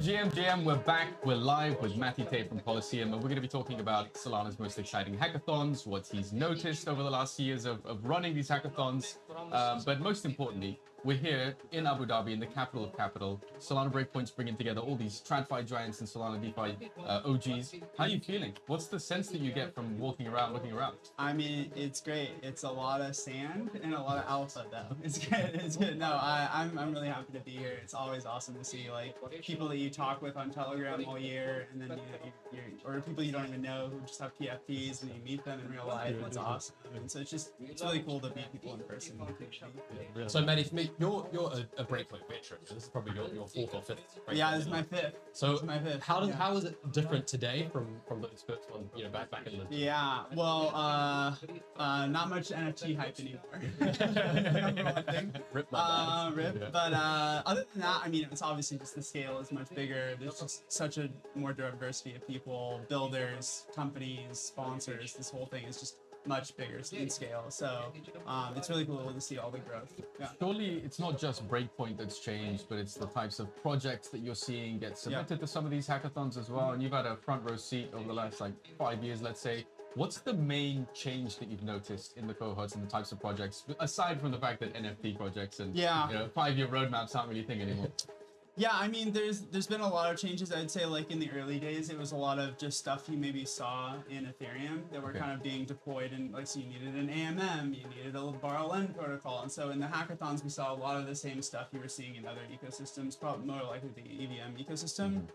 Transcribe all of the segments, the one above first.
GM, we're back. We're live with Matty Tay from Colosseum, and we're going to be talking about Solana's most exciting hackathons, what he's noticed over the last years of running these hackathons. But most importantly, we're here in Abu Dhabi, in the capital of capital. Solana Breakpoint's bringing together all these TradFi giants and Solana DeFi OGs. How are you feeling? What's the sense that you get from walking around, looking around? I mean, it's great. It's a lot of sand and a lot of alpha, though. It's good. It's good. No, I'm really happy to be here. It's always awesome to see like people that you talk with on Telegram all year, and then or people you don't even know who just have PFPs, and you meet them in real life. It's awesome. And so it's really cool to meet people in person. So Matty, for me, you're a Breakpoint veteran. This is probably your fourth or fifth. Yeah, this is my fifth. So how is it different today from the first one? Back in the Yeah, well, not much NFT hype anymore. Rip my rip. Yeah. But other than that, I mean, it's obviously just the scale is much bigger. There's just such a more diversity of people, builders, companies, sponsors. This whole thing is just much bigger in scale, so it's really cool to see all the growth. Yeah. Surely it's not just Breakpoint that's changed, but it's the types of projects that you're seeing get submitted to some of these hackathons as well, and you've had a front row seat over the last 5 years, let's say. What's the main change that you've noticed in the cohorts and the types of projects, aside from the fact that NFT projects and 5-year roadmaps aren't really a thing anymore? Yeah, I mean, there's been a lot of changes. I'd say like in the early days, it was a lot of just stuff you maybe saw in Ethereum that were kind of being deployed, and so you needed an AMM, you needed a borrow lend protocol, and so in the hackathons we saw a lot of the same stuff you were seeing in other ecosystems, probably more likely the EVM ecosystem.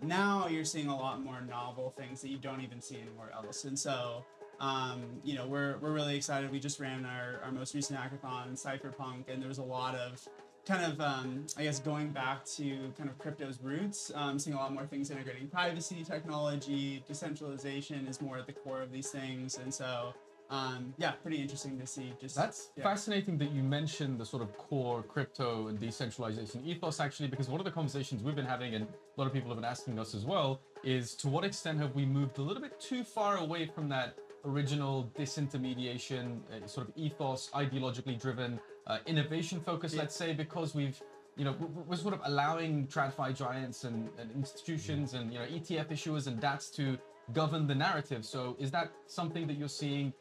Now you're seeing a lot more novel things that you don't even see anywhere else, and so we're really excited. We just ran our most recent hackathon, Cypherpunk, and there was a lot of kind of, I guess, going back to kind of crypto's roots, seeing a lot more things integrating privacy technology, decentralization is more at the core of these things. And so, pretty interesting to see. That's fascinating that you mentioned the sort of core crypto and decentralization ethos, actually, because one of the conversations we've been having, and a lot of people have been asking us as well, is to what extent have we moved a little bit too far away from that original disintermediation sort of ethos, ideologically driven innovation focus, let's say, because we're sort of allowing TradFi giants and institutions and ETF issuers and DATs to govern the narrative. So is that something that you're seeing?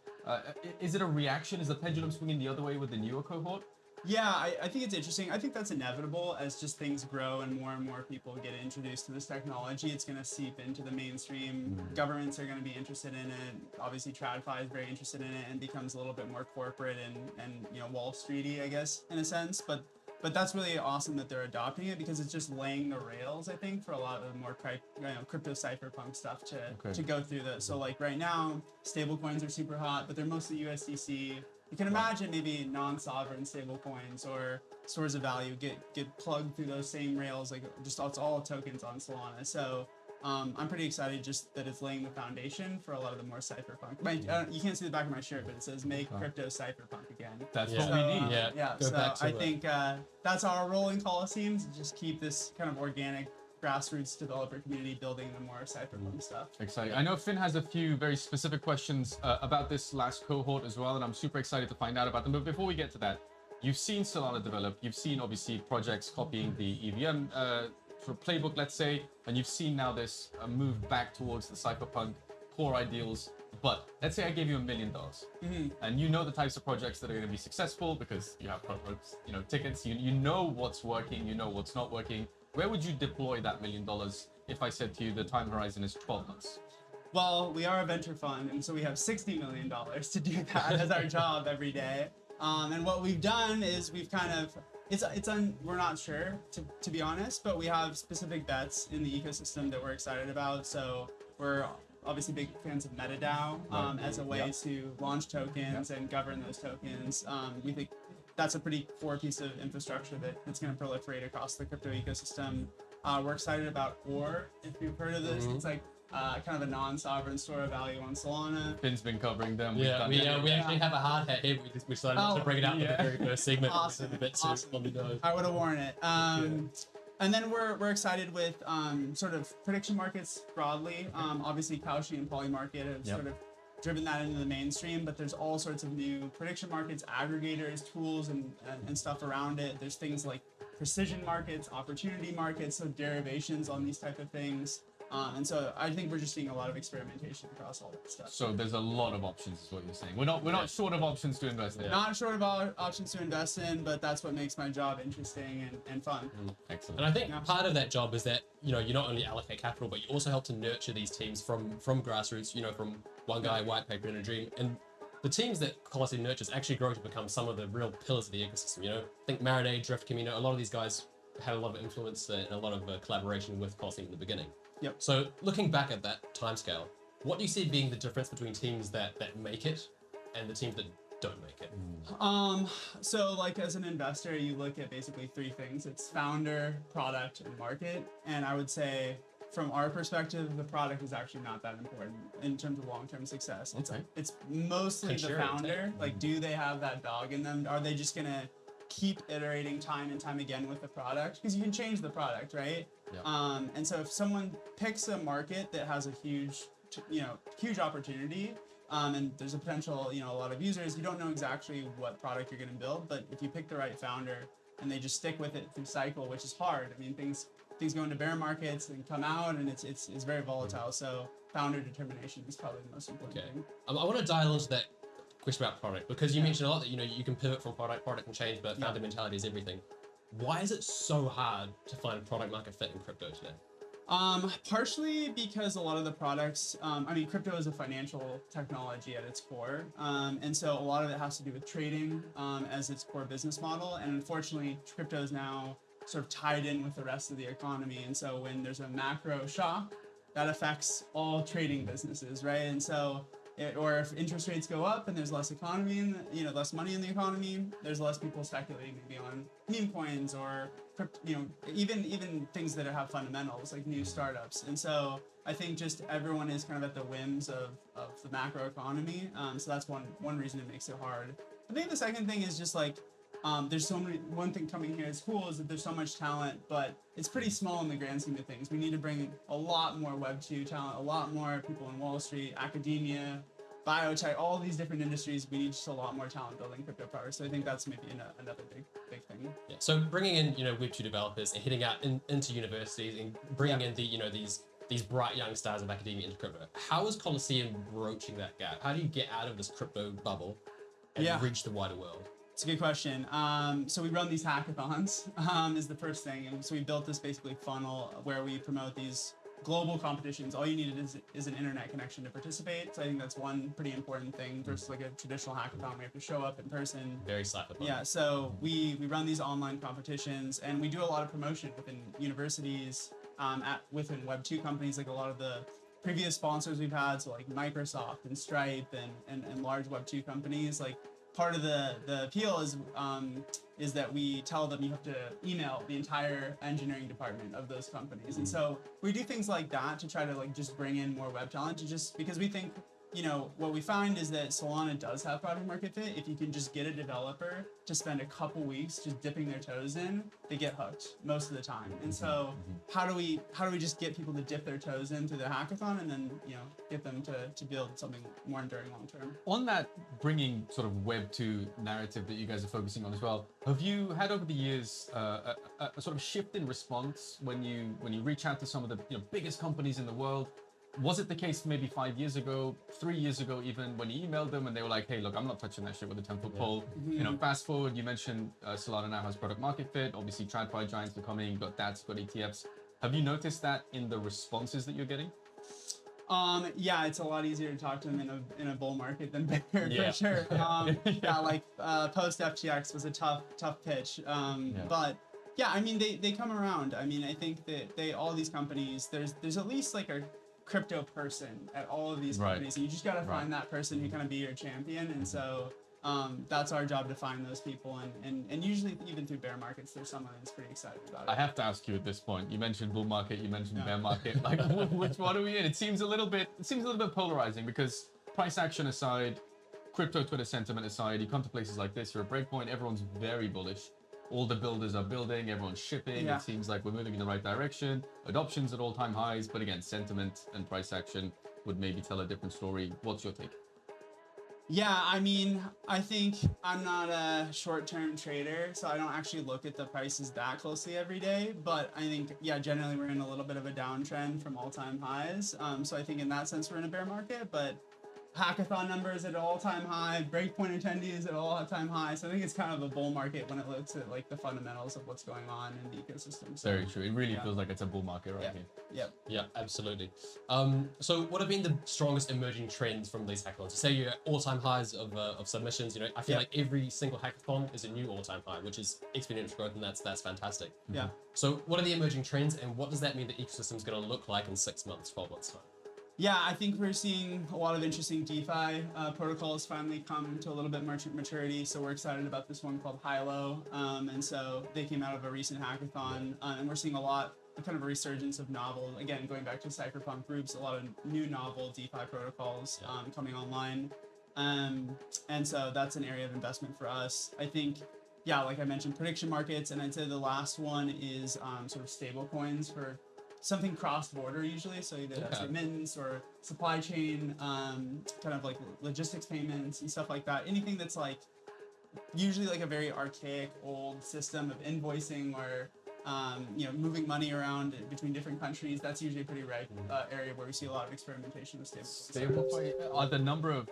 Is it a reaction? Is the pendulum swinging the other way with the newer cohort? Yeah, I think it's interesting. I think that's inevitable as just things grow and more people get introduced to this technology. It's going to seep into the mainstream. Governments are going to be interested in it. Obviously, TradFi is very interested in it and becomes a little bit more corporate and Wall Streety, I guess, in a sense. But that's really awesome that they're adopting it, because it's just laying the rails, I think, for a lot of the more crypto cypherpunk stuff to go through this. So like right now, stablecoins are super hot, but they're mostly USDC. You can imagine maybe non-sovereign stablecoins or stores of value get plugged through those same rails, like just it's all tokens on Solana. So I'm pretty excited just that it's laying the foundation for a lot of the more cypherpunk. You can't see the back of my shirt, but it says "Make crypto cypherpunk again." That's what we need. So I think that's our role in Colosseum, to just keep this kind of organic grassroots developer community building the more cypherpunk stuff. Exciting. I know Finn has a few very specific questions about this last cohort as well, and I'm super excited to find out about them. But before we get to that, you've seen Solana develop, you've seen obviously projects copying the EVM sort of playbook, let's say, and you've seen now this move back towards the cypherpunk core ideals. But let's say I gave you $1 million, and you know the types of projects that are going to be successful because you have tickets, you know what's working, you know what's not working. Where would you deploy that $1 million if I said to you the time horizon is 12 months? Well, we are a venture fund, and so we have $60 million to do that as our job every day. And what we've done is we've kind of, we're not sure, to be honest, but we have specific bets in the ecosystem that we're excited about. So we're obviously big fans of MetaDAO as a way to launch tokens and govern those tokens. We think that's a pretty core piece of infrastructure that's going to proliferate across the crypto ecosystem. We're excited about Ore, if you've heard of this. It's like kind of a non-sovereign store of value on Solana. Finn's been covering them. We actually have a hard hat here. We decided to bring it out in the very first segment. Awesome. A bit on the nose. I would have worn it. And then we're excited with sort of prediction markets broadly. Obviously, Kalshi and Polymarket have sort of driven that into the mainstream, but there's all sorts of new prediction markets, aggregators, tools, and stuff around it. There's things like precision markets, opportunity markets, so derivations on these type of things. And so I think we're just seeing a lot of experimentation across all that stuff. So there's a lot of options, is what you're saying. We're not short of options to invest in. Not short of options to invest in, but that's what makes my job interesting and fun. Excellent. And I think part of that job is that, you know, you not only allocate capital, but you also help to nurture these teams from grassroots, you know, from one guy, white paper and a dream. And the teams that Colosseum nurtures actually grow to become some of the real pillars of the ecosystem, you know? I think Marinade, Drift, Camino, a lot of these guys had a lot of influence and a lot of collaboration with Colosseum in the beginning. Yep. So looking back at that timescale, what do you see being the difference between teams that make it and the teams that don't make it? So like as an investor, you look at basically three things. It's founder, product, and market. And I would say from our perspective, the product is actually not that important in terms of long-term success. It's mostly the founder. Like, do they have that dog in them? Are they just gonna keep iterating time and time again with the product? Because you can change the product, right? Yeah. And so if someone picks a market that has a huge opportunity, and there's a potential, a lot of users, you don't know exactly what product you're going to build, but if you pick the right founder and they just stick with it through cycle, which is hard. I mean, things go into bear markets and come out, and it's very volatile. So founder determination is probably the most important thing. I want to dial into that question about product, because you mentioned a lot that, you can pivot from product can change, but founder mentality is everything. Why is it so hard to find product market fit in crypto today? Partially because a lot of the products, crypto is a financial technology at its core. And so a lot of it has to do with trading as its core business model. And unfortunately, crypto is now sort of tied in with the rest of the economy. And so when there's a macro shock, that affects all trading businesses, right? And so or if interest rates go up and there's less economy, less money in the economy, there's less people speculating maybe on meme coins or even things that have fundamentals like new startups. And so I think just everyone is kind of at the whims of the macro economy. So that's one reason it makes it hard. I think the second thing is just like there's so many. One thing coming here is cool is that there's so much talent, but it's pretty small in the grand scheme of things. We need to bring a lot more Web2 talent, a lot more people in Wall Street, academia, biotech, all these different industries. We need just a lot more talent building crypto products. So I think that's maybe another big thing. Yeah. So bringing in Web2 developers and hitting out into universities and bringing in these bright young stars of academia into crypto. How is Colosseum broaching that gap? How do you get out of this crypto bubble and reach the wider world? It's a good question. So we run these hackathons is the first thing. And so we built this basically funnel where we promote these global competitions. All you need is an internet connection to participate. So I think that's one pretty important thing versus like a traditional hackathon where you have to show up in person. Very Cypherpunk. Yeah, so we run these online competitions and we do a lot of promotion within universities, within Web2 companies, like a lot of the previous sponsors we've had, so like Microsoft and Stripe and large Web2 companies. Like part of the appeal is that we tell them you have to email the entire engineering department of those companies. And so we do things like that to try to like just bring in more web talent, to just because we think, what we find is that Solana does have product market fit. If you can just get a developer to spend a couple weeks just dipping their toes in, they get hooked most of the time. And so how do we just get people to dip their toes in through the hackathon and then, get them to build something more enduring long term? On that bringing sort of Web 2 narrative that you guys are focusing on as well, have you had over the years a sort of shift in response when you reach out to some of the biggest companies in the world? Was it the case maybe 5 years ago, 3 years ago even, when you emailed them and they were like, hey, look, I'm not touching that shit with a 10-foot pole. Fast forward, you mentioned Solana now has product market fit. Obviously, TradFi giants are coming, you've got DATs, you've got ETFs. Have you noticed that in the responses that you're getting? Yeah, it's a lot easier to talk to them in a bull market than bear, for sure. Post FTX was a tough pitch. But yeah, I mean, they come around. I mean, I think that all these companies, there's at least like a crypto person at all of these companies, and you just got to find that person who kind of be your champion. And so that's our job, to find those people, and usually even through bear markets there's someone who's pretty excited about it. I have to ask you at this point, you mentioned bull market, you mentioned bear market, like which one are we in? It seems a little bit polarizing, because price action aside, crypto Twitter sentiment aside, you come to places like this, you're a Breakpoint, everyone's very bullish. All the builders are building, everyone's shipping. It seems like we're moving in the right direction. Adoption's at all-time highs, but again, sentiment and price action would maybe tell a different story. What's your take? Yeah, I mean, I think I'm not a short-term trader, so I don't actually look at the prices that closely every day. But I think, yeah, generally we're in a little bit of a downtrend from all-time highs. So I think in that sense we're in a bear market. But Hackathon numbers at an all-time high, Breakpoint attendees at an all-time high. So I think it's kind of a bull market when it looks at like the fundamentals of what's going on in the ecosystem. So, Very true. It really yeah. feels like it's a bull market right Yeah. here. Yep. Yeah, absolutely. So what have been the strongest emerging trends from these hackathons? You say you're at all-time highs of submissions. You know, I feel Yeah. like every single hackathon is a new all-time high, which is exponential growth, and that's fantastic. Yeah. So what are the emerging trends, and what does that mean the ecosystem is going to look like in 6 months, 12 months time? Yeah, I think we're seeing a lot of interesting DeFi protocols finally come to a little bit more maturity. So we're excited about this one called Hilo. And so they came out of a recent hackathon, and we're seeing a lot, kind of a resurgence of novel, again, going back to Cypherpunk groups, a lot of new novel DeFi protocols coming online. And so that's an area of investment for us. I think, yeah, like I mentioned, prediction markets, and I'd say the last one is sort of stable coins for something cross-border usually, so either that's remittance or supply chain, kind of like logistics payments and stuff like that. Anything that's like usually like a very archaic old system of invoicing or moving money around between different countries. That's usually a pretty reg area where we see a lot of experimentation with Stablecoin. Are the number of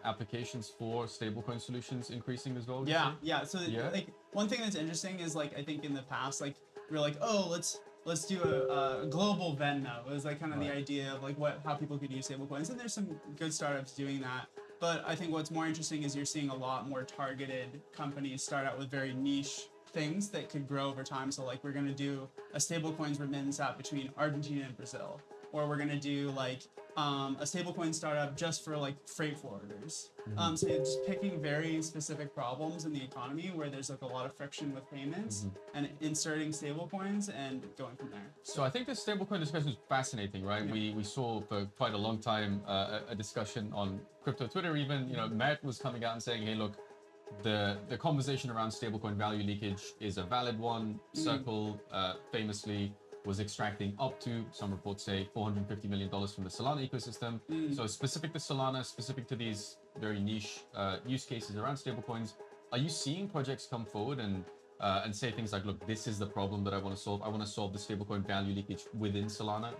applications for stablecoin solutions increasing as well? Yeah. So like one thing that's interesting is like I think in the past like we were like, oh, let's do a global Venmo. It was like kind of the idea of like how people could use stablecoins, and there's some good startups doing that. But I think what's more interesting is you're seeing a lot more targeted companies start out with very niche things that could grow over time. So like we're gonna do a stablecoins remittance app between Argentina and Brazil, or we're gonna do like a stablecoin startup just for like freight forwarders. So you're just picking very specific problems in the economy where there's like a lot of friction with payments and inserting stablecoins and going from there. So I think this stablecoin discussion is fascinating, right? Yeah. We saw for quite a long time a discussion on crypto Twitter even, Matt was coming out and saying, hey, look, the conversation around stablecoin value leakage is a valid one. Circle famously was extracting up to, some reports say, $450 million from the Solana ecosystem. So specific to Solana, specific to these very niche use cases around stablecoins, are you seeing projects come forward and say things like, look, this is the problem that I want to solve. I want to solve the stablecoin value leakage within Solana?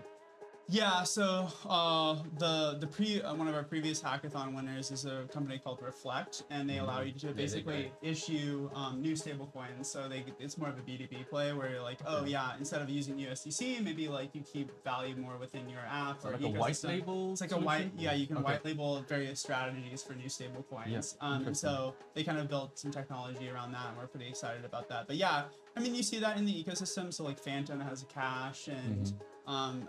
Yeah, so one of our previous hackathon winners is a company called Reflect, and they allow you to basically issue new stable coins. So it's more of a B2B play where you're like, oh yeah, instead of using USDC, maybe like you keep value more within your app or like a white label. It's like you can white label various strategies for new stable coins. And so they kind of built some technology around that, and we're pretty excited about that. But yeah, I mean, you see that in the ecosystem. So like Phantom has a cash and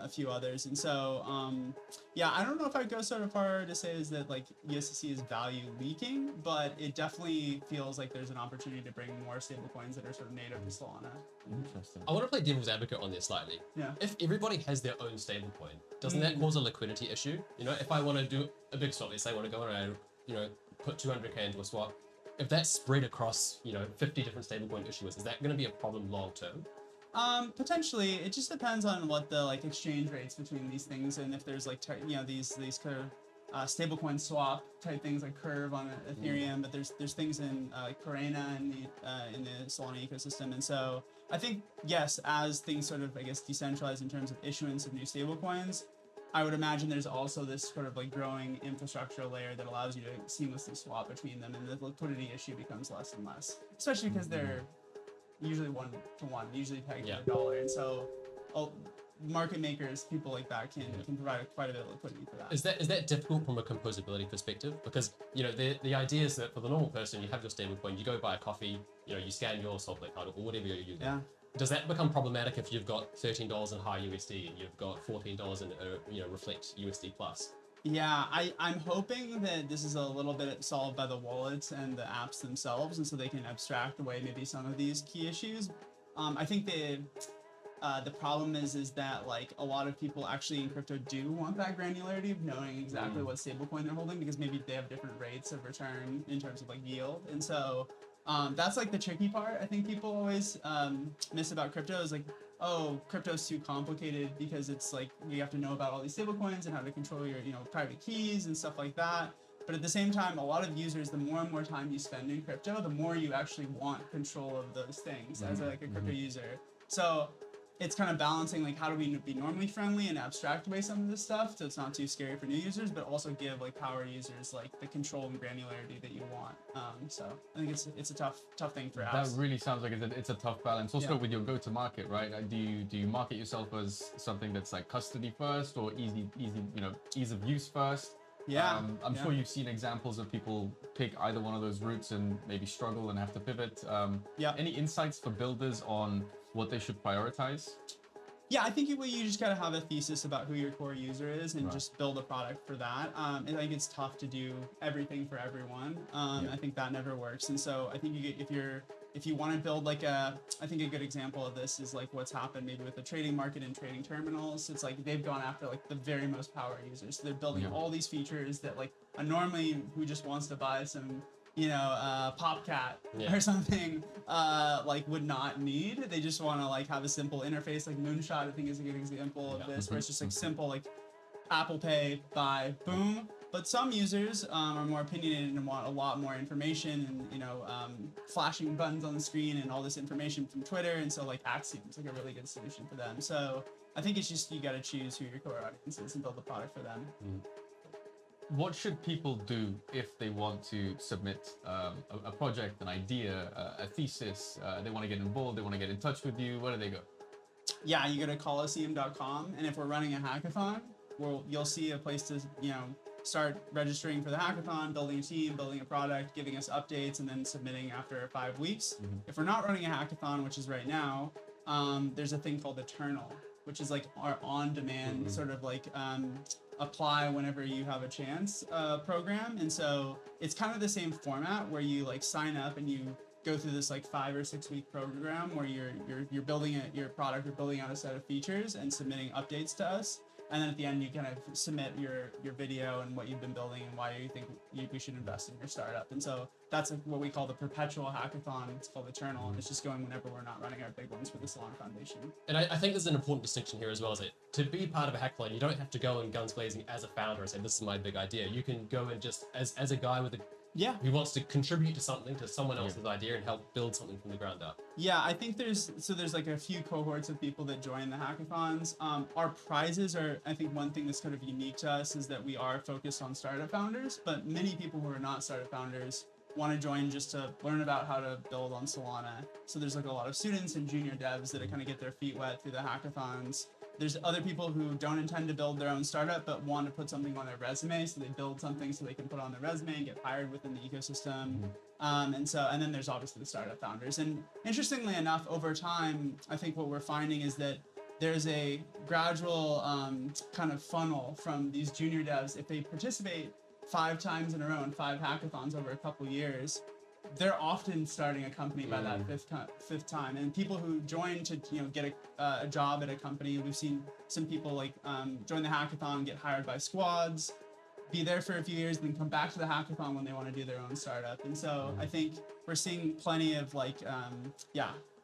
a few others. And so, I don't know if I'd go so far to say is that like USDC is value leaking, but it definitely feels like there's an opportunity to bring more stablecoins that are sort of native to Solana. Interesting. I want to play devil's advocate on this slightly. Yeah. If everybody has their own stablecoin, doesn't that cause a liquidity issue? If I want to do a big swap, let's say I want to go and put 200K into a swap, if that's spread across 50 different stablecoin issuers, is that going to be a problem long term? Potentially. It just depends on what the like exchange rates between these things, and if there's like these kind of stablecoin swap type things like Curve on Ethereum, but there's things in Corena in the Solana ecosystem. And so I think yes, as things sort of decentralize in terms of issuance of new stablecoins, I would imagine there's also this sort of like growing infrastructure layer that allows you to seamlessly swap between them, and the liquidity issue becomes less and less, especially because they're usually 1-to-1, usually pegged to the dollar, and so market makers, people like that, can provide quite a bit of liquidity for that. Is that difficult from a composability perspective? Because the idea is that for the normal person, you have your stablecoin, you go buy a coffee, you scan your Solana card or whatever you're using. Yeah. Does that become problematic if you've got $13 in high USD and you've got $14 in Reflect USD plus? Yeah, I'm hoping that this is a little bit solved by the wallets and the apps themselves, and so they can abstract away maybe some of these key issues. I think the problem is that like a lot of people actually in crypto do want that granularity of knowing exactly what stablecoin they're holding, because maybe they have different rates of return in terms of like yield, and so that's like the tricky part. I think people always miss about crypto is like, oh, crypto's too complicated because it's like you have to know about all these stablecoins and how to control your private keys and stuff like that. But at the same time, a lot of users, the more and more time you spend in crypto, the more you actually want control of those things as like a crypto user. So it's kind of balancing like how do we be normally friendly and abstract away some of this stuff so it's not too scary for new users, but also give like power users like the control and granularity that you want. So I think it's a tough thing for apps. That really sounds like it's a tough balance. Also Yeah. with your go-to-market, right? Do you market yourself as something that's like custody first or easy, ease of use first? Yeah. I'm sure you've seen examples of people pick either one of those routes and maybe struggle and have to pivot. Any insights for builders on what they should prioritize? Yeah, I think you just gotta have a thesis about who your core user is and Right. just build a product for that. I think it's tough to do everything for everyone. I think that never works. And so I think if you want to build like I think a good example of this is like what's happened maybe with the trading market and trading terminals. It's like they've gone after like the very most power users. So they're building all these features that like a normally who just wants to buy some PopCat or something like would not need. They just want to like have a simple interface. Like Moonshot I think is a good example of this, where it's just like simple like Apple Pay, buy, boom. But some users are more opinionated and want a lot more information and flashing buttons on the screen and all this information from Twitter, and so like Axiom is like a really good solution for them. So I think it's just you got to choose who your core audience is and build the product for them. What should people do if they want to submit a project, an idea, a thesis? They want to get involved, they want to get in touch with you. Where do they go? Yeah, you go to Colosseum.com, and if we're running a hackathon, you'll see a place to start registering for the hackathon, building a team, building a product, giving us updates, and then submitting after 5 weeks. If we're not running a hackathon, which is right now, there's a thing called Eternal, which is like our on-demand sort of like apply whenever you have a chance program. And so it's kind of the same format where you like sign up and you go through this like 5 or 6 week program where you're building your product, you're building out a set of features and submitting updates to us. And then at the end, you kind of submit your video and what you've been building and why you think we should invest in your startup. And so that's what we call the perpetual hackathon. It's called Eternal. It's just going whenever we're not running our big ones for the Solana Foundation. And I think there's an important distinction here as well, is that to be part of a hackathon, you don't have to go and guns blazing as a founder and say, this is my big idea. You can go and just, as a guy with who wants to contribute to something, to someone else's idea and help build something from the ground up. Yeah, I think there's like a few cohorts of people that join the hackathons. Our prizes are, I think one thing that's kind of unique to us is that we are focused on startup founders, but many people who are not startup founders want to join just to learn about how to build on Solana. So there's like a lot of students and junior devs that kind of get their feet wet through the hackathons. There's other people who don't intend to build their own startup but want to put something on their resume, so they build something so they can put on their resume and get hired within the ecosystem. And then there's obviously the startup founders. And interestingly enough, over time, I think what we're finding is that there's a gradual kind of funnel from these junior devs. If they participate 5 times in a row in 5 hackathons over a couple years, they're often starting a company by that fifth time. And people who join to get a job at a company, we've seen some people like join the hackathon, get hired by squads, be there for a few years, then come back to the hackathon when they want to do their own startup. And so I think we're seeing plenty of like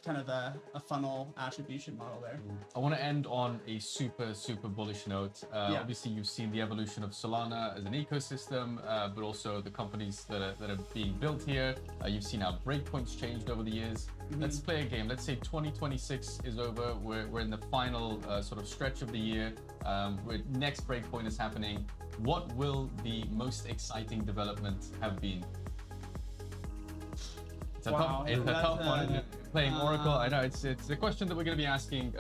kind of a funnel attribution model there. I want to end on a super bullish note. Obviously, you've seen the evolution of Solana as an ecosystem, but also the companies that are being built here. You've seen how breakpoints changed over the years. Let's play a game. Let's say 2026 is over. We're in the final sort of stretch of the year. Where next breakpoint is happening. What will the most exciting development have been? It's a tough one, isn't it? Playing Oracle. I know it's a question that we're going to be asking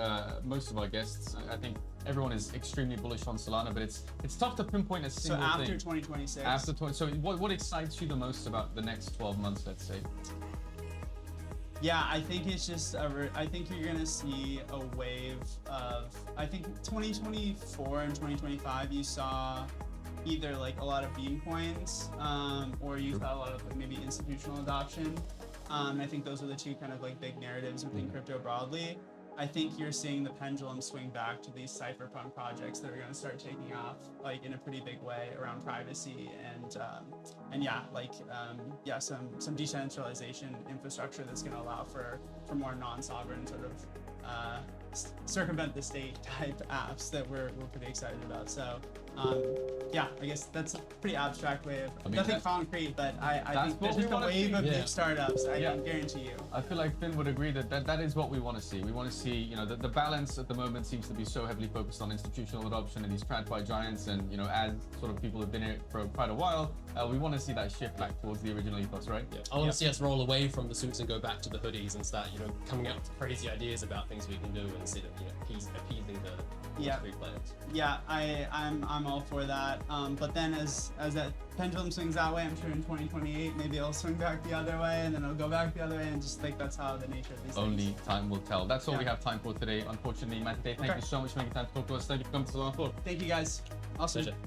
most of our guests. I think everyone is extremely bullish on Solana, but it's tough to pinpoint a single thing. So after 2026. So what excites you the most about the next 12 months, let's say? Yeah, I think it's just, I think you're going to see a wave of, I think 2024 and 2025, you saw either like a lot of beam coins or you saw a lot of like maybe institutional adoption. I think those are the two kind of like big narratives within crypto broadly. I think you're seeing the pendulum swing back to these Cypherpunk projects that are going to start taking off like in a pretty big way around privacy and some decentralization infrastructure that's going to allow for more non-sovereign sort of circumvent the state type apps that we're pretty excited about. So yeah, I guess that's a pretty abstract way of nothing concrete, but I think there's just a wave of new startups. I can guarantee you. I feel like Finn would agree that is what we want to see. We want to see, you know, the balance at the moment seems to be so heavily focused on institutional adoption and these TradFi giants, and you know, as sort of people have been here for quite a while, we want to see that shift back towards the original ethos, right? Yeah. I want to see us roll away from the suits and go back to the hoodies and start, you know, coming up with crazy ideas about things we can do instead of, you know, appeasing the big players. Yeah, I'm all for that. But then as that pendulum swings that way, I'm sure in 2028 maybe it'll swing back the other way, and then it'll go back the other way, and just like that's how the nature of these Only things. time will tell. That's all we have time for today. Unfortunately, Matty Tay, thank you so much for making time to talk to us. Thank you for coming to SolanaFloor. Thank you guys. Awesome. Pleasure.